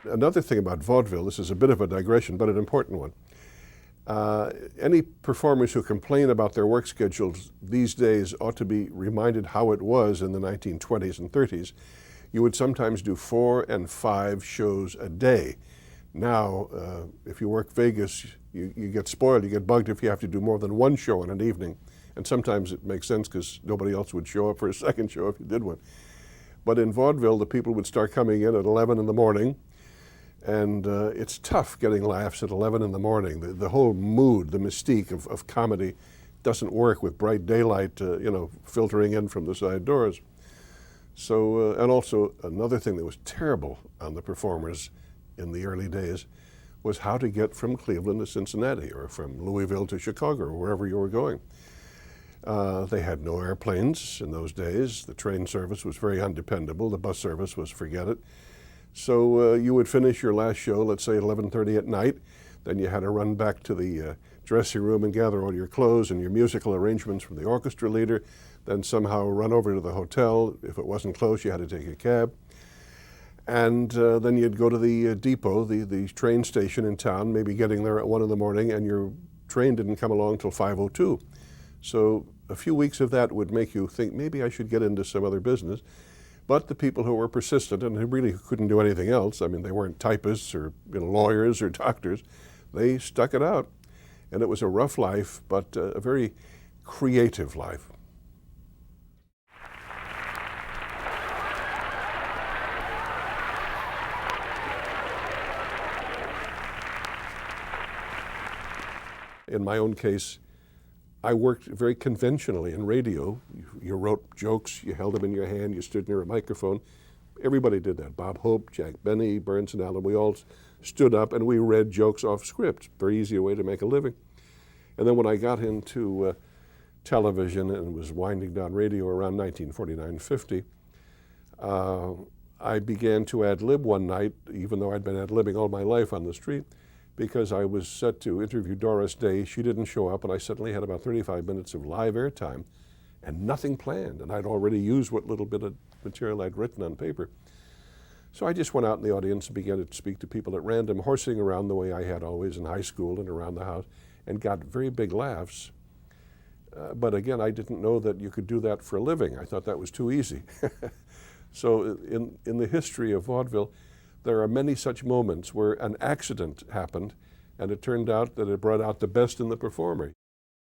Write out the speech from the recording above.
Another thing about vaudeville, this is a bit of a digression, but an important one. Any performers who complain about their work schedules these days ought to be reminded how it was in the 1920s and 30s. You would sometimes do 4 and 5 shows a day. Now, if you work Vegas, you get spoiled, you get bugged if you have to do more than 1 show in an evening. And sometimes it makes sense because nobody else would show up for a second show if you did one. But in vaudeville, the people would start coming in at 11 in the morning, and it's tough getting laughs at 11 in the morning. The whole mood, the mystique of comedy doesn't work with bright daylight, filtering in from the side doors. So, and also another thing that was terrible on the performers in the early days was how to get from Cleveland to Cincinnati or from Louisville to Chicago or wherever you were going. They had no airplanes in those days. The train service was very undependable. The bus service was forget it. So you would finish your last show, let's say at 11:30 at night. Then you had to run back to the dressing room and gather all your clothes and your musical arrangements from the orchestra leader. Then somehow run over to the hotel. If it wasn't close, you had to take a cab. And then you'd go to the depot, the train station in town, maybe getting there at 1 in the morning, and your train didn't come along till 5:02. So a few weeks of that would make you think, maybe I should get into some other business. But the people who were persistent and who really couldn't do anything else, I mean, they weren't typists or lawyers or doctors, they stuck it out. And it was a rough life, but a very creative life. In my own case, I worked very conventionally in radio. You wrote jokes, you held them in your hand, you stood near a microphone. Everybody did that. Bob Hope, Jack Benny, Burns and Allen, we all stood up and we read jokes off script. Very easy way to make a living. And then when I got into television and was winding down radio around 1949-50, I began to ad-lib one night, even though I'd been ad-libbing all my life on the street, because I was set to interview Doris Day. She didn't show up, and I suddenly had about 35 minutes of live airtime and nothing planned. And I'd already used what little bit of material I'd written on paper. So I just went out in the audience and began to speak to people at random, horsing around the way I had always in high school and around the house, and got very big laughs. But again, I didn't know that you could do that for a living. I thought that was too easy. So in the history of vaudeville, there are many such moments where an accident happened and it turned out that it brought out the best in the performer.